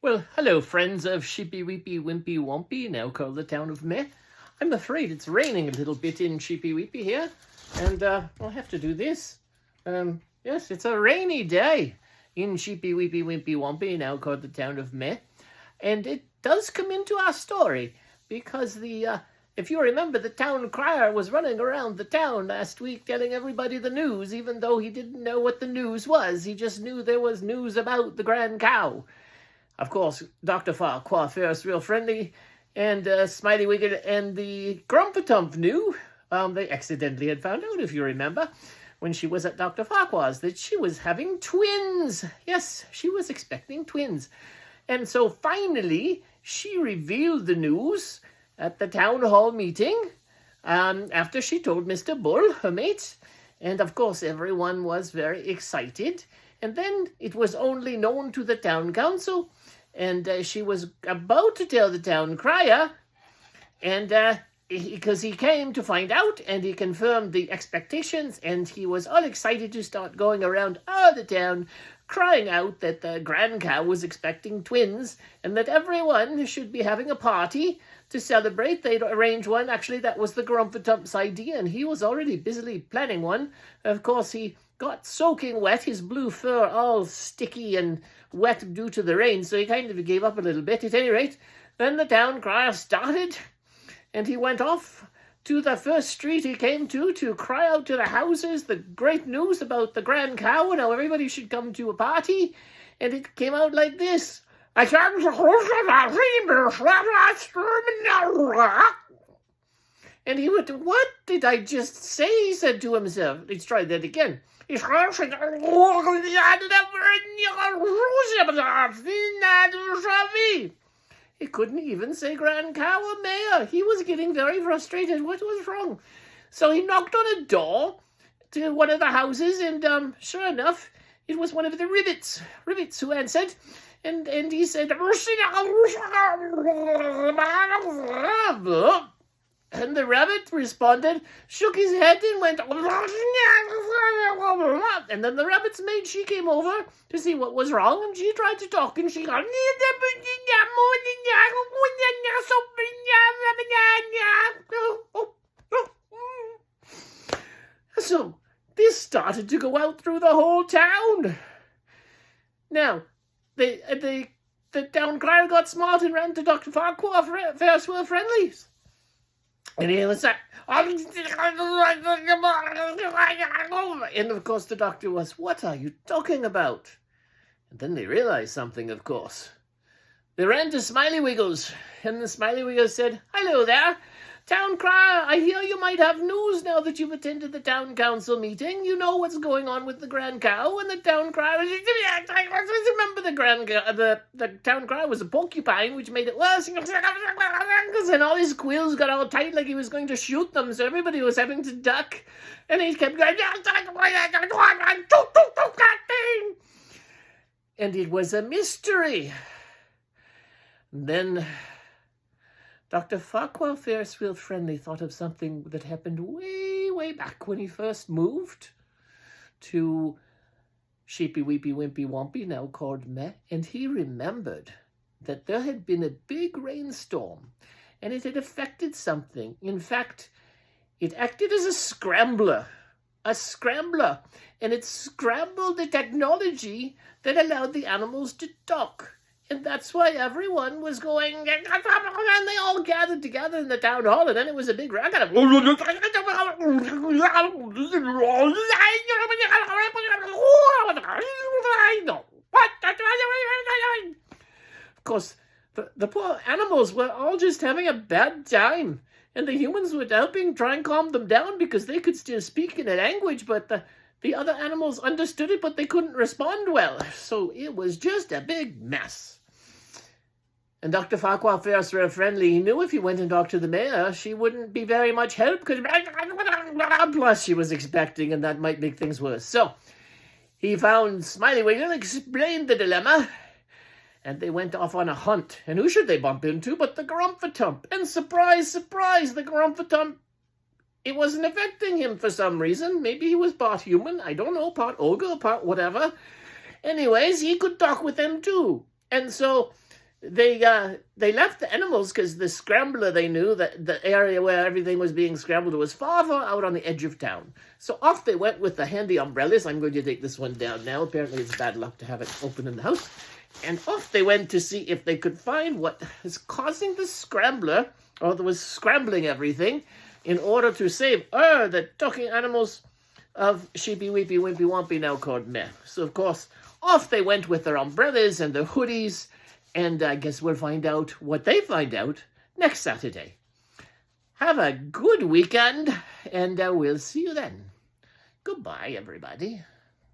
Well, hello, friends of Sheepy Weepy Wimpy Wompy, now called the town of Meh. I'm afraid it's raining a little bit in Sheepy Weepy here, and I'll have to do this. Yes, it's a rainy day in Sheepy Weepy Wimpy Wompy, now called the town of Meh. And it does come into our story, because if you remember, the town crier was running around the town last week telling everybody the news, even though he didn't know what the news was. He just knew there was news about the grand cow. Of course, Dr. Farquhar, Ferris Real Friendly, and Smiley Wiggle and the Grumpatump knew. They accidentally had found out, if you remember, when she was at Dr. Farquhar's, that she was having twins. Yes, she was expecting twins. And so finally, she revealed the news at the town hall meeting after she told Mr. Bull, her mate. And of course, everyone was very excited. And then it was only known to the town council, and she was about to tell the town crier, and because he came to find out, and he confirmed the expectations, and he was all excited to start going around all the town, crying out that the grand cow was expecting twins, and that everyone should be having a party to celebrate. They'd arrange one. Actually, that was the Grumpatump's idea, and he was already busily planning one. Of course, he got soaking wet, his blue fur all sticky and wet due to the rain, so he kind of gave up a little bit. At any rate, then the town crier started, and he went off to the first street he came to cry out to the houses the great news about the grand cow and how everybody should come to a party. And it came out like this. I can't. And he went, "What did I just say?" he said to himself. Let's try that again. He couldn't even say grand cow or mayor. He was getting very frustrated. What was wrong? So he knocked on a door to one of the houses, and sure enough, it was one of the Ribbits who answered. And he said, and the rabbit responded, shook his head, and went, and then the rabbit's maid, she came over to see what was wrong, and she tried to talk, and she got, so this started to go out through the whole town. Now, the town crier got smart and ran to Dr. Farquhar, Ferris Wheel Friendlies. And he was like, and of course the doctor was, "What are you talking about?" And then they realized something, of course. They ran to Smiley Wiggles, and the Smiley Wiggles said, "Hello there, town crier. I hear you might have news now that you've attended the town council meeting. You know what's going on with the grand cow." And the town crier was, remember the town crier was a porcupine, which made it worse. And all his quills got all tight like he was going to shoot them, so everybody was having to duck. And he kept going, and it was a mystery. Then Dr. Farquhar Ferris Wheel Friendly thought of something that happened way, way back when he first moved to Sheepy Weepy Wimpy Wompy, now called Meh, and he remembered that there had been a big rainstorm, and it had affected something. In fact, it acted as a scrambler, and it scrambled the technology that allowed the animals to talk. And that's why everyone was going, and they all gathered together in the town hall, and then it was a big racket. Of course, the poor animals were all just having a bad time, and the humans were helping try and calm them down because they could still speak in a language, but the other animals understood it, but they couldn't respond well. So it was just a big mess. And Dr. Farquhar Ferris Wheel Friendly, he knew if he went and talked to the mayor, she wouldn't be very much help, because plus she was expecting, and that might make things worse. So he found Smiley Wiggle, explained the dilemma, and they went off on a hunt. And who should they bump into but the Grumpatump? And surprise, surprise, the Grumpatump, it wasn't affecting him for some reason. Maybe he was part human, I don't know, part ogre, part whatever. Anyways, he could talk with them too. And so they left the animals because the Scrambler, they knew that the area where everything was being scrambled was far, far out on the edge of town. So off they went with the handy umbrellas. I'm going to take this one down now. Apparently it's bad luck to have it open in the house. And off they went to see if they could find what is causing the Scrambler, or that was scrambling everything, in order to save the talking animals of Sheepy Weepy Wimpy Wompy, now called Meh. So, of course, off they went with their umbrellas and their hoodies, and I guess we'll find out what they find out next Saturday. Have a good weekend, and we'll see you then. Goodbye, everybody.